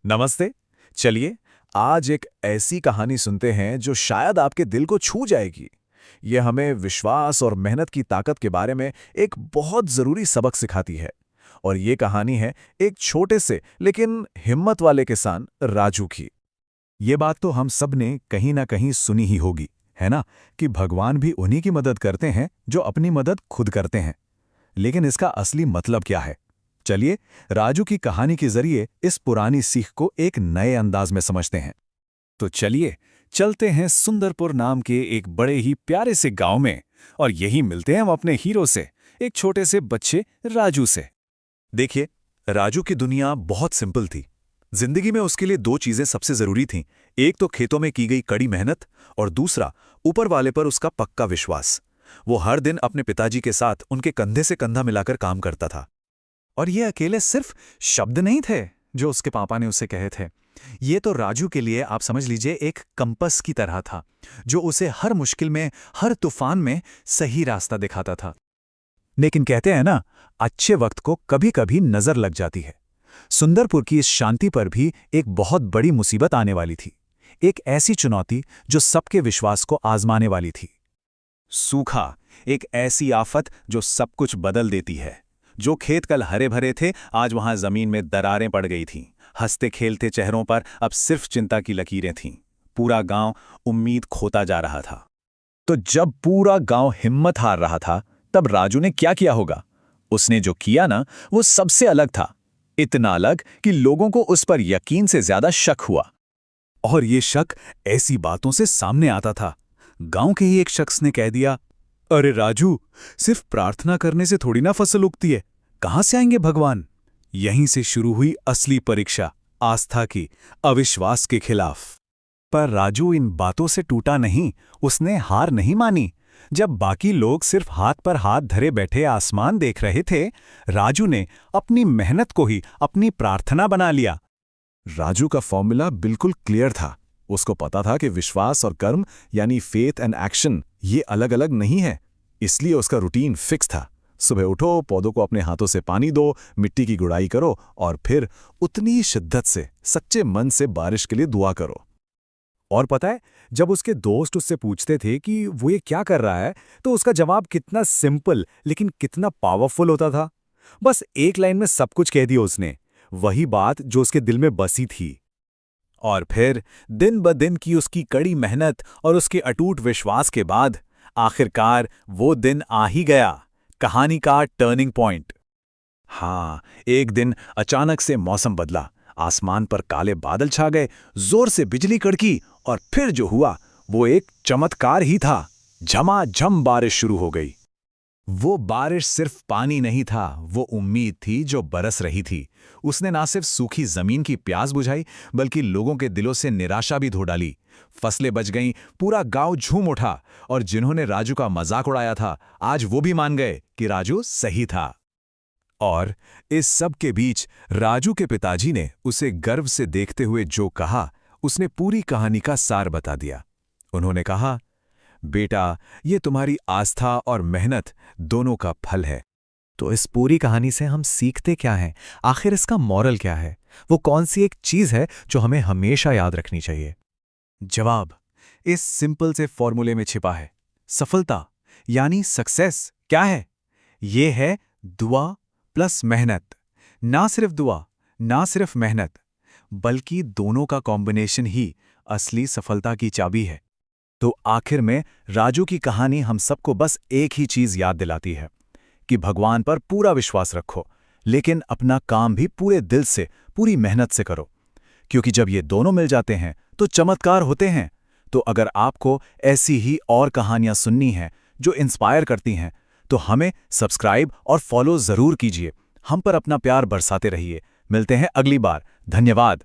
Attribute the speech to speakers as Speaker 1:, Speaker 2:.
Speaker 1: नमस्ते। चलिए, आज एक ऐसी कहानी सुनते हैं जो शायद आपके दिल को छू जाएगी। ये हमें विश्वास और मेहनत की ताकत के बारे में एक बहुत ज़रूरी सबक सिखाती है। और ये कहानी है एक छोटे से लेकिन हिम्मत वाले किसान राजू की। ये बात तो हम सब ने कहीं ना कहीं सुनी ही होगी, है ना, कि भगवान भी उन्हीं की मदद करते हैं जो अपनी मदद खुद करते हैं। लेकिन इसका असली मतलब क्या है? चलिए, राजू की कहानी के जरिए इस पुरानी सीख को एक नए अंदाज में समझते हैं। तो चलिए, चलते हैं सुंदरपुर नाम के एक बड़े ही प्यारे से गांव में, और यही मिलते हैं हम अपने हीरो से, एक छोटे से बच्चे राजू से। देखिए, राजू की दुनिया बहुत सिंपल थी। जिंदगी में उसके लिए दो चीजें सबसे जरूरी थीं। एक तो खेतों में की गई कड़ी मेहनत, और दूसरा ऊपर वाले पर उसका पक्का विश्वास। वो हर दिन अपने पिताजी के साथ उनके कंधे से कंधा मिलाकर काम करता था। और ये अकेले सिर्फ शब्द नहीं थे जो उसके पापा ने उसे कहे थे। ये तो राजू के लिए आप समझ लीजिए एक कंपस की तरह था, जो उसे हर मुश्किल में, हर तूफान में सही रास्ता दिखाता था। लेकिन कहते हैं ना, अच्छे वक्त को कभी कभी नजर लग जाती है। सुंदरपुर की इस शांति पर भी एक बहुत बड़ी मुसीबत आने वाली थी। एक ऐसी चुनौती जो सबके विश्वास को आजमाने वाली थी। सूखा, एक ऐसी आफत जो सब कुछ बदल देती है। जो खेत कल हरे भरे थे, आज वहां जमीन में दरारें पड़ गई थीं। हंसते खेलते चेहरों पर अब सिर्फ चिंता की लकीरें थीं। पूरा गांव उम्मीद खोता जा रहा था। तो जब पूरा गांव हिम्मत हार रहा था, तब राजू ने क्या किया होगा? उसने जो किया ना, वो सबसे अलग था। इतना अलग कि लोगों को उस पर यकीन से ज्यादा शक हुआ। और ये शक ऐसी बातों से सामने आता था। गांव के ही एक शख्स ने कह दिया, अरे राजू, सिर्फ प्रार्थना करने से थोड़ी ना फसल उगती है। कहां से आएंगे भगवान? यहीं से शुरू हुई असली परीक्षा, आस्था की, अविश्वास के खिलाफ। पर राजू इन बातों से टूटा नहीं। उसने हार नहीं मानी। जब बाकी लोग सिर्फ हाथ पर हाथ धरे बैठे आसमान देख रहे थे, राजू ने अपनी मेहनत को ही अपनी प्रार्थना बना लिया। राजू का फॉर्मूला बिल्कुल क्लियर था। उसको पता था कि विश्वास और कर्म, यानी फेथ एंड एक्शन, ये अलग अलग नहीं है। इसलिए उसका रूटीन फिक्स था। सुबह उठो, पौधों को अपने हाथों से पानी दो, मिट्टी की गुड़ाई करो, और फिर उतनी ही शिद्दत से, सच्चे मन से बारिश के लिए दुआ करो। और पता है, जब उसके दोस्त उससे पूछते थे कि वो ये क्या कर रहा है, तो उसका जवाब कितना सिंपल लेकिन कितना पावरफुल होता था। बस एक लाइन में सब कुछ कह दिया उसने, वही बात जो उसके दिल में बसी थी। और फिर दिन ब दिन की उसकी कड़ी मेहनत और उसके अटूट विश्वास के बाद आखिरकार वो दिन आ ही गया, कहानी का टर्निंग पॉइंट। हाँ, एक दिन अचानक से मौसम बदला। आसमान पर काले बादल छा गए, जोर से बिजली कड़की, और फिर जो हुआ वो एक चमत्कार ही था। झमाझम बारिश शुरू हो गई। वो बारिश सिर्फ पानी नहीं था, वो उम्मीद थी जो बरस रही थी। उसने ना सिर्फ सूखी जमीन की प्यास बुझाई, बल्कि लोगों के दिलों से निराशा भी धो डाली। फसलें बच गईं, पूरा गांव झूम उठा, और जिन्होंने राजू का मजाक उड़ाया था, आज वो भी मान गए कि राजू सही था। और इस सब के बीच राजू के पिताजी ने उसे गर्व से देखते हुए जो कहा, उसने पूरी कहानी का सार बता दिया। उन्होंने कहा, बेटा, ये तुम्हारी आस्था और मेहनत दोनों का फल है। तो इस पूरी कहानी से हम सीखते क्या हैं? आखिर इसका मॉरल क्या है? वो कौन सी एक चीज है जो हमें हमेशा याद रखनी चाहिए? जवाब इस सिंपल से फॉर्मूले में छिपा है। सफलता यानी सक्सेस क्या है? ये है दुआ प्लस मेहनत। ना सिर्फ दुआ, ना सिर्फ मेहनत, बल्कि दोनों का कॉम्बिनेशन ही असली सफलता की चाबी है। तो आखिर में राजू की कहानी हम सबको बस एक ही चीज याद दिलाती है कि भगवान पर पूरा विश्वास रखो, लेकिन अपना काम भी पूरे दिल से, पूरी मेहनत से करो। क्योंकि जब ये दोनों मिल जाते हैं तो चमत्कार होते हैं। तो अगर आपको ऐसी ही और कहानियां सुननी हैं जो इंस्पायर करती हैं, तो हमें सब्सक्राइब और फॉलो जरूर कीजिए। हम पर अपना प्यार बरसाते रहिए। मिलते हैं अगली बार। धन्यवाद।